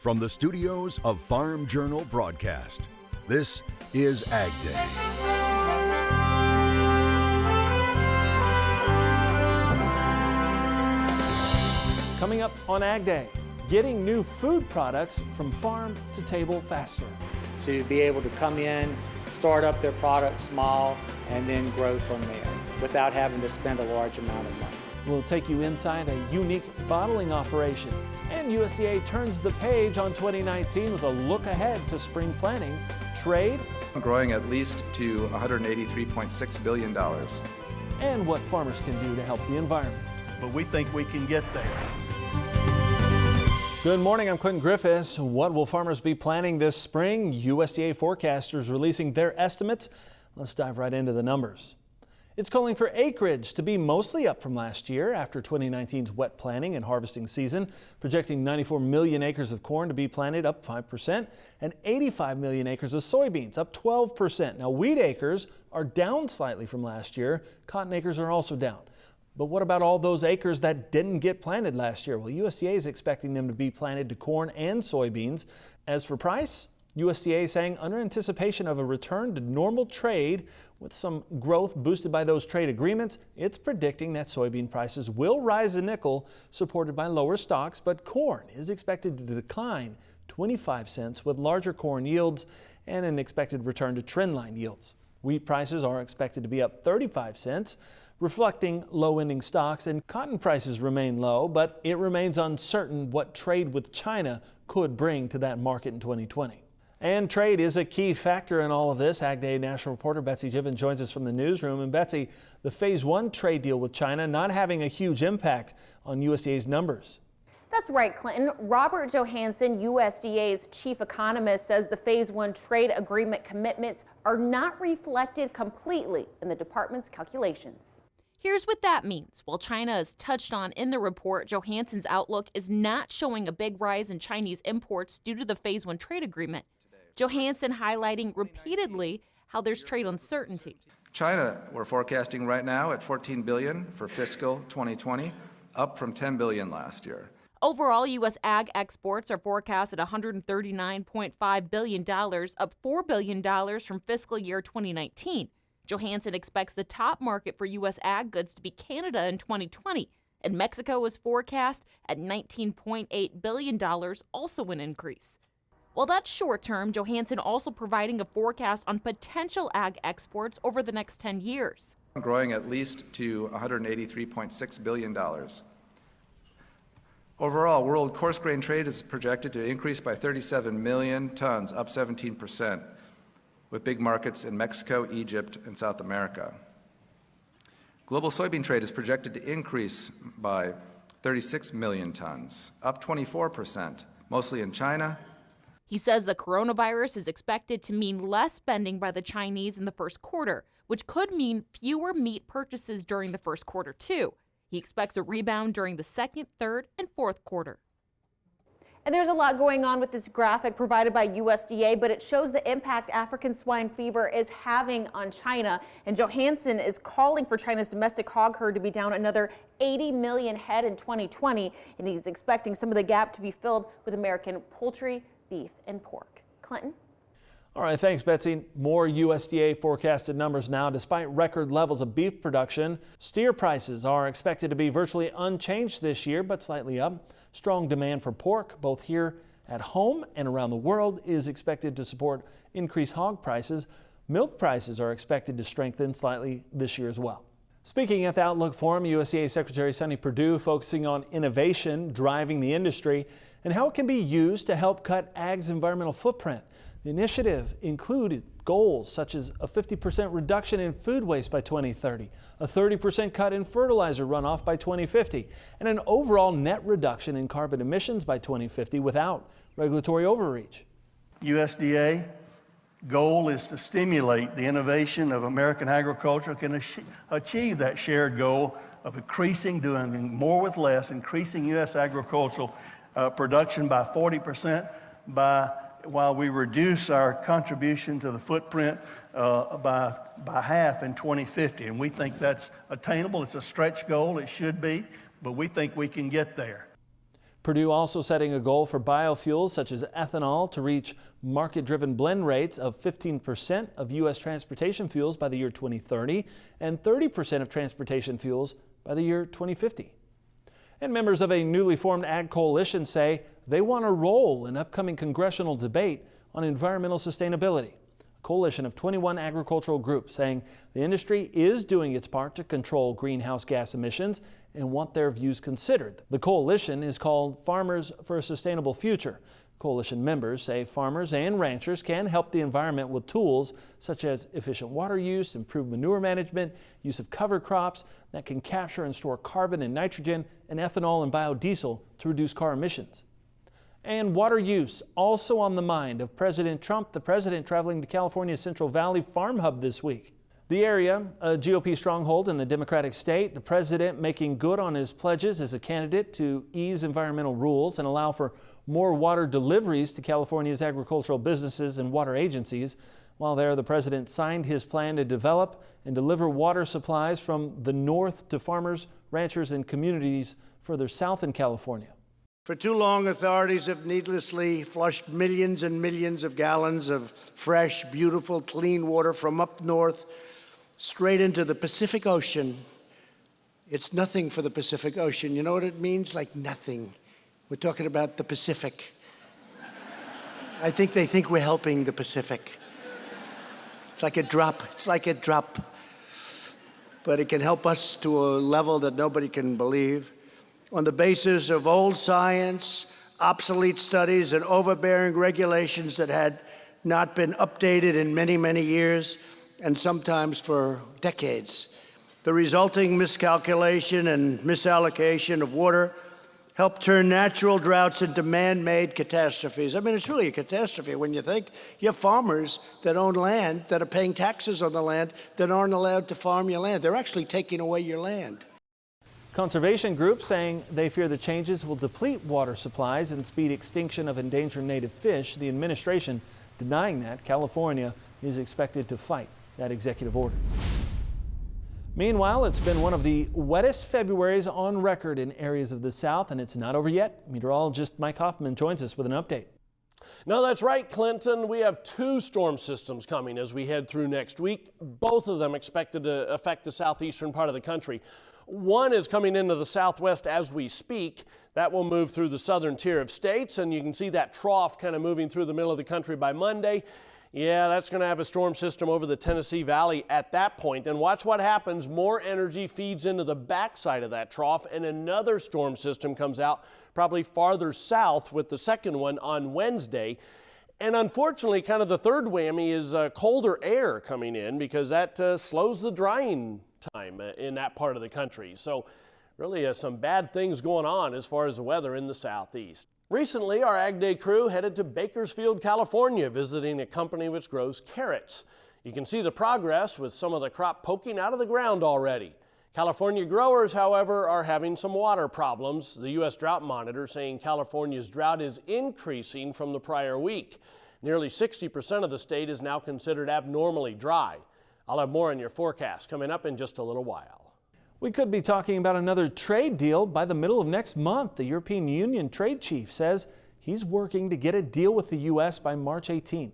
From the studios of Farm Journal Broadcast, this is AgDay. Coming up on AgDay, getting new food products from farm to table faster. To be able to come in, start up their product small, and then grow from there without having to spend a large amount of money. We'll take you inside a unique bottling operation. And USDA turns the page on 2019 with a look ahead to spring planting, trade, growing at least to $183.6 billion. And what farmers can do to help the environment. But we think we can get there. Good morning, I'm Clinton Griffiths. What will farmers be planting this spring? USDA forecasters releasing their estimates. Let's dive right into the numbers. It's calling for acreage to be mostly up from last year after 2019's wet planting and harvesting season, projecting 94 million acres of corn to be planted, up 5%, and 85 million acres of soybeans, up 12%. Now, wheat acres are down slightly from last year. Cotton acres are also down. But what about all those acres that didn't get planted last year? Well, USDA is expecting them to be planted to corn and soybeans. As for price, USDA saying under anticipation of a return to normal trade with some growth boosted by those trade agreements, it's predicting that soybean prices will rise a nickel, supported by lower stocks, but corn is expected to decline 25 cents with larger corn yields and an expected return to trendline yields. Wheat prices are expected to be up 35 cents, reflecting low ending stocks, and cotton prices remain low, but it remains uncertain what trade with China could bring to that market in 2020. And trade is a key factor in all of this. AgDay national reporter Betsy Gibbon joins us from the newsroom. And Betsy, the Phase 1 trade deal with China not having a huge impact on USDA's numbers. That's right, Clinton. Robert Johansson, USDA's chief economist, says the Phase 1 trade agreement commitments are not reflected completely in the department's calculations. Here's what that means. While China is touched on in the report, Johansson's outlook is not showing a big rise in Chinese imports due to the Phase 1 trade agreement. Johansson highlighting repeatedly how there's trade uncertainty. China, we're forecasting right now at $14 billion for fiscal 2020, up from $10 billion last year. Overall, U.S. ag exports are forecast at $139.5 billion, up $4 billion from fiscal year 2019. Johansson expects the top market for U.S. ag goods to be Canada in 2020, and Mexico is forecast at $19.8 billion, also an increase. While that's short term, Johansson also providing a forecast on potential ag exports over the next 10 years. Growing at least to $183.6 billion. Overall, world coarse grain trade is projected to increase by 37 million tons, up 17%, with big markets in Mexico, Egypt, and South America. Global soybean trade is projected to increase by 36 million tons, up 24%, mostly in China. He says the coronavirus is expected to mean less spending by the Chinese in the first quarter, which could mean fewer meat purchases during the first quarter, too. He expects a rebound during the second, third, and fourth quarter. And there's a lot going on with this graphic provided by USDA, but it shows the impact African swine fever is having on China. And Johansson is calling for China's domestic hog herd to be down another 80 million head in 2020, and he's expecting some of the gap to be filled with American poultry, beef, and pork. Clinton? All right, thanks, Betsy. More USDA forecasted numbers now. Despite record levels of beef production, steer prices are expected to be virtually unchanged this year, but slightly up. Strong demand for pork, both here at home and around the world, is expected to support increased hog prices. Milk prices are expected to strengthen slightly this year as well. Speaking at the Outlook Forum, USDA Secretary Sonny Perdue focusing on innovation driving the industry and how it can be used to help cut ag's environmental footprint. The initiative included goals such as a 50% reduction in food waste by 2030, a 30% cut in fertilizer runoff by 2050, and an overall net reduction in carbon emissions by 2050 without regulatory overreach. USDA goal is to stimulate the innovation of American agriculture, can achieve that shared goal of increasing, doing more with less, increasing U.S. agricultural production by 40% while we reduce our contribution to the footprint by half in 2050. And we think that's attainable. It's a stretch goal. It should be, but we think we can get there. Purdue also setting a goal for biofuels such as ethanol to reach market-driven blend rates of 15% of U.S. transportation fuels by the year 2030 and 30% of transportation fuels by the year 2050. And members of a newly formed ag coalition say they want a role in upcoming congressional debate on environmental sustainability. A coalition of 21 agricultural groups saying the industry is doing its part to control greenhouse gas emissions and want their views considered. The coalition is called Farmers for a Sustainable Future. Coalition members say farmers and ranchers can help the environment with tools such as efficient water use, improved manure management, use of cover crops that can capture and store carbon and nitrogen, and ethanol and biodiesel to reduce car emissions. And water use also on the mind of President Trump, the president traveling to California's Central Valley Farm Hub this week. The area, a GOP stronghold in the Democratic state, the president making good on his pledges as a candidate to ease environmental rules and allow for more water deliveries to California's agricultural businesses and water agencies. While there, the president signed his plan to develop and deliver water supplies from the north to farmers, ranchers, and communities further south in California. For too long, authorities have needlessly flushed millions and millions of gallons of fresh, beautiful, clean water from up north straight into the Pacific Ocean. It's nothing for the Pacific Ocean. You know what it means? Like nothing. We're talking about the Pacific. I think they think we're helping the Pacific. It's like a drop. It's like a drop. But it can help us to a level that nobody can believe. On the basis of old science, obsolete studies, and overbearing regulations that had not been updated in many, many years, and sometimes for decades. The resulting miscalculation and misallocation of water helped turn natural droughts into man-made catastrophes. I mean, it's really a catastrophe when you think you have farmers that own land, that are paying taxes on the land, that aren't allowed to farm your land. They're actually taking away your land. Conservation groups saying they fear the changes will deplete water supplies and speed extinction of endangered native fish. The administration denying that. California is expected to fight that executive order. Meanwhile, it's been one of the wettest Februaries on record in areas of the South, and it's not over yet. Meteorologist Mike Hoffman joins us with an update. No, that's right, Clinton. We have two storm systems coming as we head through next week, both of them expected to affect the southeastern part of the country. One is coming into the southwest as we speak. That will move through the southern tier of states, and you can see that trough kind of moving through the middle of the country by Monday. Yeah, that's going to have a storm system over the Tennessee Valley at that point. And watch what happens. More energy feeds into the backside of that trough, and another storm system comes out probably farther south with the second one on Wednesday. And unfortunately, kind of the third whammy is colder air coming in, because that slows the drying time in that part of the country. So really some bad things going on as far as the weather in the southeast. Recently, our AgDay crew headed to Bakersfield, California, visiting a company which grows carrots. You can see the progress with some of the crop poking out of the ground already. California growers, however, are having some water problems. The U.S. Drought Monitor saying California's drought is increasing from the prior week. Nearly 60% of the state is now considered abnormally dry. I'll have more on your forecast coming up in just a little while. We could be talking about another trade deal by the middle of next month. The European Union trade chief says he's working to get a deal with the U.S. by March 18th.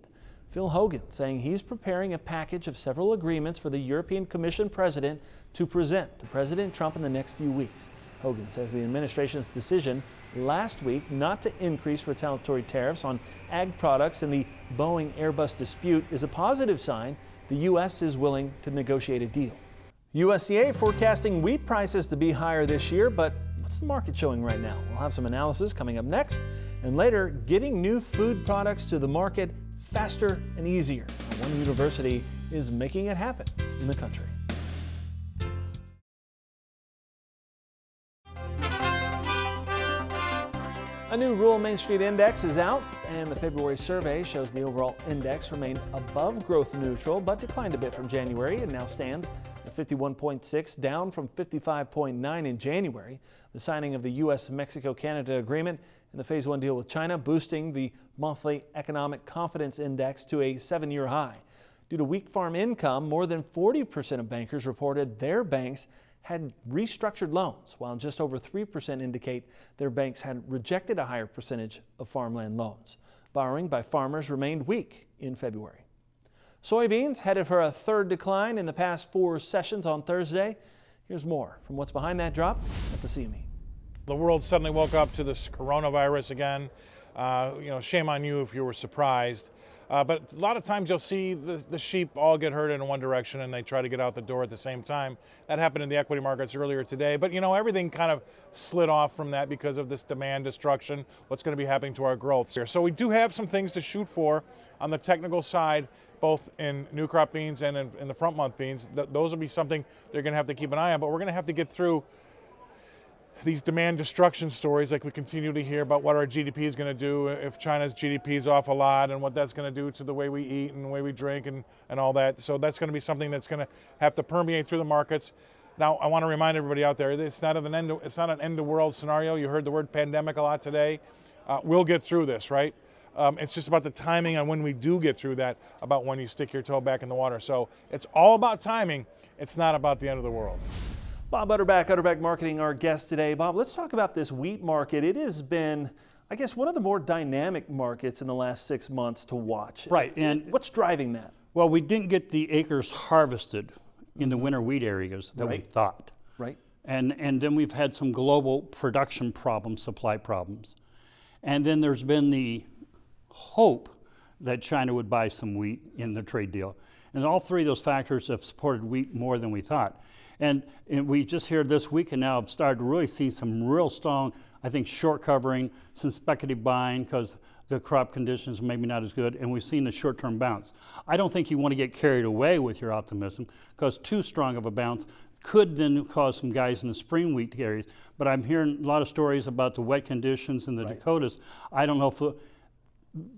Phil Hogan saying he's preparing a package of several agreements for the European Commission president to present to President Trump in the next few weeks. Hogan says the administration's decision last week not to increase retaliatory tariffs on ag products in the Boeing-Airbus dispute is a positive sign the U.S. is willing to negotiate a deal. USDA forecasting wheat prices to be higher this year, but what's the market showing right now? We'll have some analysis coming up next, and later, getting new food products to the market faster and easier. One university is making it happen in the country. A new rural Main Street index is out, and the February survey shows the overall index remained above growth neutral, but declined a bit from January and now stands at 51.6, down from 55.9 in January. The signing of the U.S.-Mexico-Canada agreement and the Phase 1 deal with China boosting the monthly economic confidence index to a 7-year high. Due to weak farm income, more than 40% of bankers reported their banks had restructured loans, while just over 3% indicate their banks had rejected a higher percentage of farmland loans. Borrowing by farmers remained weak in February. Soybeans headed for a third decline in the past 4 sessions on Thursday. Here's more from what's behind that drop at the CME. The world suddenly woke up to this coronavirus again. Shame on you if you were surprised. But a lot of times you'll see the sheep all get herded in one direction and they try to get out the door at the same time. That happened in the equity markets earlier today. But everything kind of slid off from that because of this demand destruction, what's going to be happening to our growth here. So we do have some things to shoot for on the technical side, both in new crop beans and in the front month beans. Those will be something they're going to have to keep an eye on, but we're going to have to get through these demand destruction stories like we continue to hear about what our GDP is going to do if China's GDP is off a lot and what that's going to do to the way we eat and the way we drink and all that. So that's going to be something that's going to have to permeate through the markets. Now, I want to remind everybody out there, it's not an end to world scenario. You heard the word pandemic a lot today. We'll get through this, right? It's just about the timing on when we do get through that, about when you stick your toe back in the water. So it's all about timing. It's not about the end of the world. Bob Utterback Marketing, our guest today. Bob, let's talk about this wheat market. It has been, I guess, one of the more dynamic markets in the last 6 months to watch. Right. And what's driving that? Well, we didn't get the acres harvested in the winter wheat areas that we thought. Right. And then we've had some global production problems, supply problems. And then there's been the hope that China would buy some wheat in the trade deal. And all three of those factors have supported wheat more than we thought. And we just here this week and now have started to really see some real strong, I think, short covering, some speculative buying because the crop conditions are maybe not as good, and we've seen a short-term bounce. I don't think you want to get carried away with your optimism because too strong of a bounce could then cause some guys in the spring wheat areas. But I'm hearing a lot of stories about the wet conditions in the Dakotas. I don't know if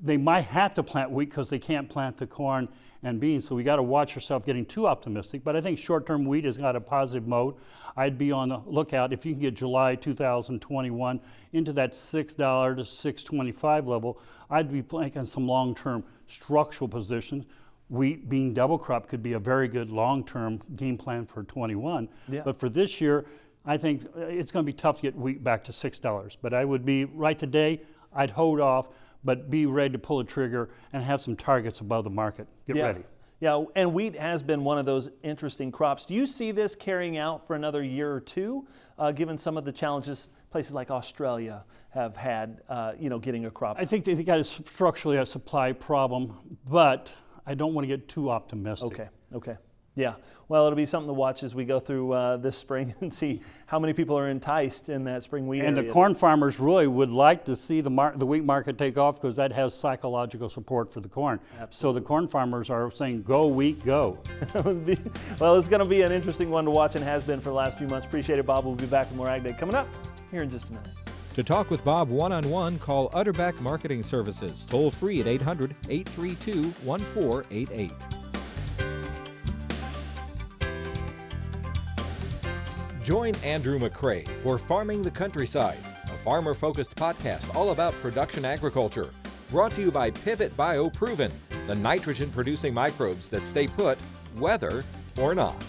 they might have to plant wheat because they can't plant the corn and beans, so we got to watch yourself getting too optimistic. But I think short-term wheat has got a positive mode. I'd be on the lookout if you can get July 2021 into that $6 to $6.25 level. I'd be planting some long-term structural positions. Wheat being double crop could be a very good long-term game plan for 21. Yeah. But for this year, I think it's going to be tough to get wheat back to $6. But I would be right today, I'd hold off, but be ready to pull a trigger and have some targets above the market. Get ready. Yeah, and wheat has been one of those interesting crops. Do you see this carrying out for another year or two, given some of the challenges places like Australia have had, getting a crop? I think they got structurally a supply problem, but I don't want to get too optimistic. Okay. Yeah, well, it'll be something to watch as we go through this spring and see how many people are enticed in that spring wheat and area. The corn farmers really would like to see the wheat market take off because that has psychological support for the corn. Absolutely. So the corn farmers are saying, go wheat, go. Well, it's going to be an interesting one to watch and has been for the last few months. Appreciate it, Bob. We'll be back with more AgDay coming up here in just a minute. To talk with Bob one-on-one, call Utterback Marketing Services, toll free at 800-832-1488. Join Andrew McCrae for Farming the Countryside, a farmer-focused podcast all about production agriculture. Brought to you by Pivot Bio Proven, the nitrogen-producing microbes that stay put, whether or not.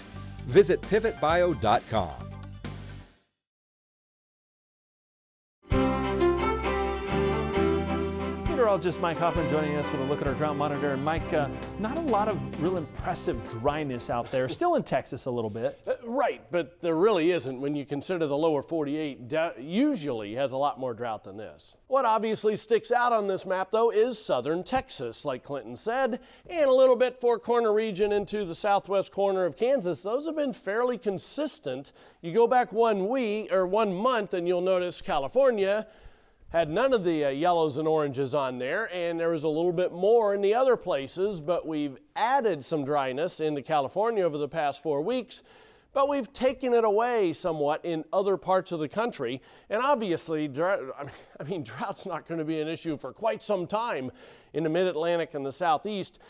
Visit pivotbio.com. Just Mike Hoffman joining us with a look at our drought monitor. And Mike, not a lot of real impressive dryness out there. Still in Texas a little bit. Right, but there really isn't when you consider the lower 48 usually has a lot more drought than this. What obviously sticks out on this map, though, is southern Texas, like Clinton said, and a little bit Four Corner region into the southwest corner of Kansas. Those have been fairly consistent. You go back 1 month and you'll notice California had none of the yellows and oranges on there, and there was a little bit more in the other places, but we've added some dryness into California over the past 4 weeks, but we've taken it away somewhat in other parts of the country. And obviously, drought's not going to be an issue for quite some time in the mid-Atlantic and the southeast,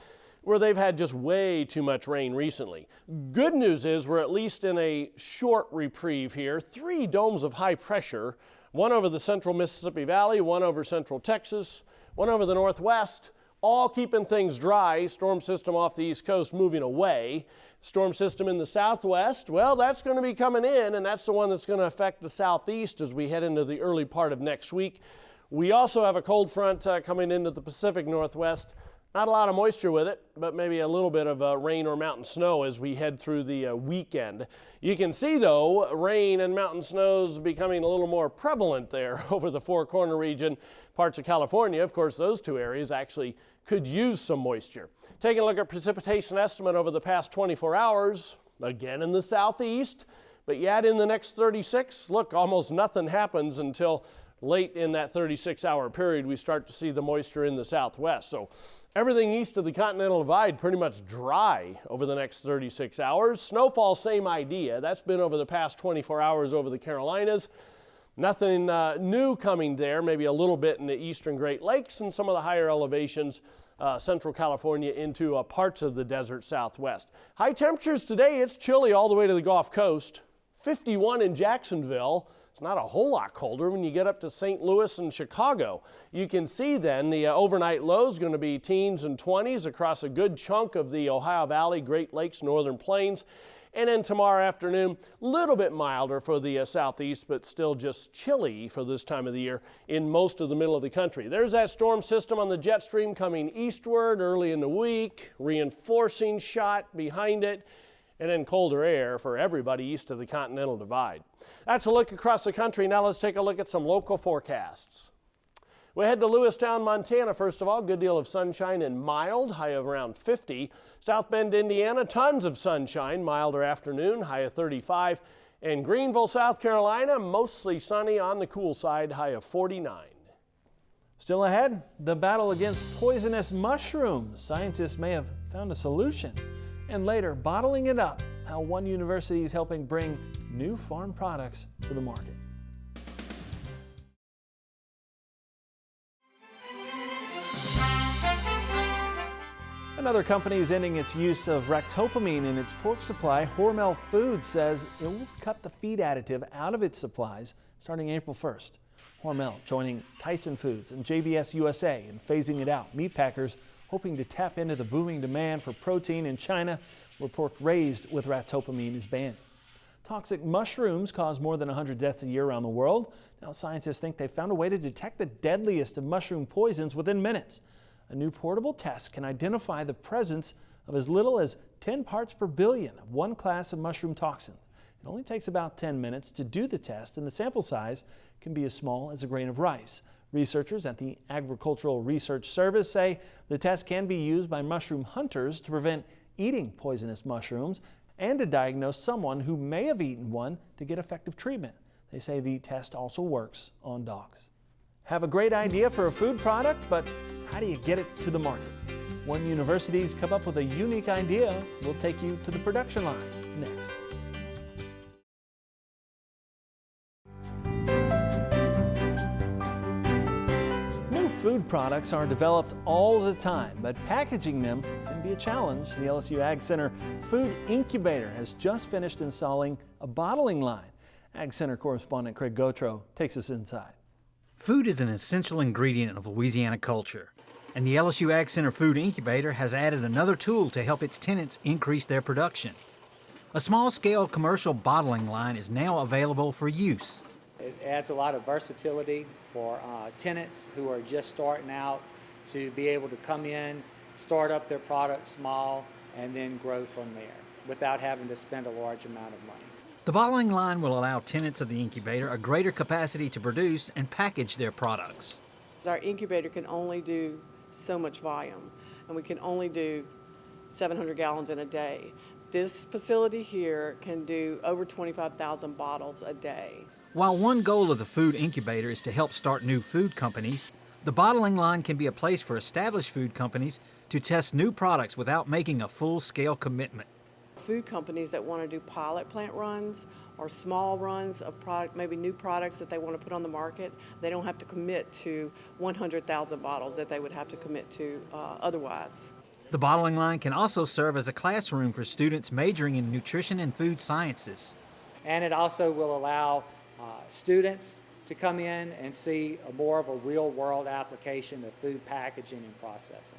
where they've had just way too much rain recently. Good news is we're at least in a short reprieve here. 3 domes of high pressure, one over the central Mississippi Valley, one over central Texas, one over the Northwest, all keeping things dry. Storm system off the East Coast moving away. Storm system in the southwest, well, that's going to be coming in, and that's the one that's going to affect the southeast as we head into the early part of next week. We also have a cold front coming into the Pacific Northwest. Not a lot of moisture with it, but maybe a little bit of rain or mountain snow as we head through the weekend. You can see, though, rain and mountain snows becoming a little more prevalent there over the Four Corner region, parts of California. Of course, those two areas actually could use some moisture. Taking a look at precipitation estimate over the past 24 hours, again in the southeast, but yet in the next 36, look, almost nothing happens until late in that 36-hour period. We start to see the moisture in the southwest. So everything east of the Continental Divide pretty much dry over the next 36 hours. Snowfall, same idea. That's been over the past 24 hours over the Carolinas. Nothing new coming there, maybe a little bit in the eastern Great Lakes and some of the higher elevations, central California into parts of the desert southwest. High temperatures today, it's chilly all the way to the Gulf Coast. 51 in Jacksonville. It's not a whole lot colder when you get up to St. Louis and Chicago. You can see then the overnight low is going to be teens and 20s across a good chunk of the Ohio Valley, Great Lakes, Northern Plains. And then tomorrow afternoon, a little bit milder for the southeast, but still just chilly for this time of the year in most of the middle of the country. There's that storm system on the jet stream coming eastward early in the week, reinforcing shot behind it, and then colder air for everybody east of the Continental Divide. That's a look across the country. Now let's take a look at some local forecasts. We head to Lewistown, Montana, first of all. Good deal of sunshine and mild, high of around 50. South Bend, Indiana, tons of sunshine, milder afternoon, high of 35. And Greenville, South Carolina, mostly sunny on the cool side, high of 49. Still ahead, the battle against poisonous mushrooms. Scientists may have found a solution. And later, bottling it up, how one university is helping bring new farm products to the market. Another company is ending its use of ractopamine in its pork supply. Hormel Foods says it will cut the feed additive out of its supplies starting April 1st. Hormel joining Tyson Foods and JBS USA in phasing it out. Meat packers hoping to tap into the booming demand for protein in China, where pork raised with ractopamine is banned. Toxic mushrooms cause more than 100 deaths a year around the world. Now scientists think they've found a way to detect the deadliest of mushroom poisons within minutes. A new portable test can identify the presence of as little as 10 parts per billion of one class of mushroom toxin. It only takes about 10 minutes to do the test, and the sample size can be as small as a grain of rice. Researchers at the Agricultural Research Service say the test can be used by mushroom hunters to prevent eating poisonous mushrooms and to diagnose someone who may have eaten one to get effective treatment. They say the test also works on dogs. Have a great idea for a food product, but how do you get it to the market? One university's come up with a unique idea. We'll take you to the production line next. New food products are developed all the time, but packaging them can be a challenge. The LSU Ag Center Food Incubator has just finished installing a bottling line. Ag Center correspondent Craig Gautreaux takes us inside. Food is an essential ingredient of Louisiana culture, and the LSU Ag Center Food Incubator has added another tool to help its tenants increase their production. A small-scale commercial bottling line is now available for use. It adds a lot of versatility for tenants who are just starting out to be able to come in, start up their product small, and then grow from there without having to spend a large amount of money. The bottling line will allow tenants of the incubator a greater capacity to produce and package their products. Our incubator can only do so much volume, and we can only do 700 gallons in a day. This facility here can do over 25,000 bottles a day. While one goal of the food incubator is to help start new food companies, the bottling line can be a place for established food companies to test new products without making a full-scale commitment. Food companies that want to do pilot plant runs or small runs of product, maybe new products that they want to put on the market, they don't have to commit to 100,000 bottles that they would have to commit to otherwise. The bottling line can also serve as a classroom for students majoring in nutrition and food sciences. And it also will allow students to come in and see more of a real-world application of food packaging and processing.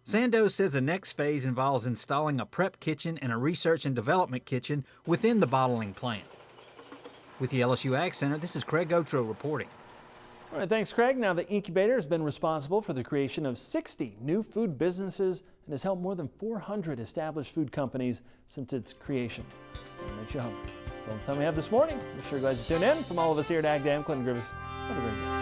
Sandoz says the next phase involves installing a prep kitchen and a research and development kitchen within the bottling plant. With the LSU Ag Center, this is Craig Otro reporting. All right, thanks, Craig. Now, the incubator has been responsible for the creation of 60 new food businesses and has helped more than 400 established food companies since its creation. It makes you hungry. That's all the time we have this morning. We're sure glad you tuned in. From all of us here at AgDay, I'm Clinton Griffiths. Have a great day.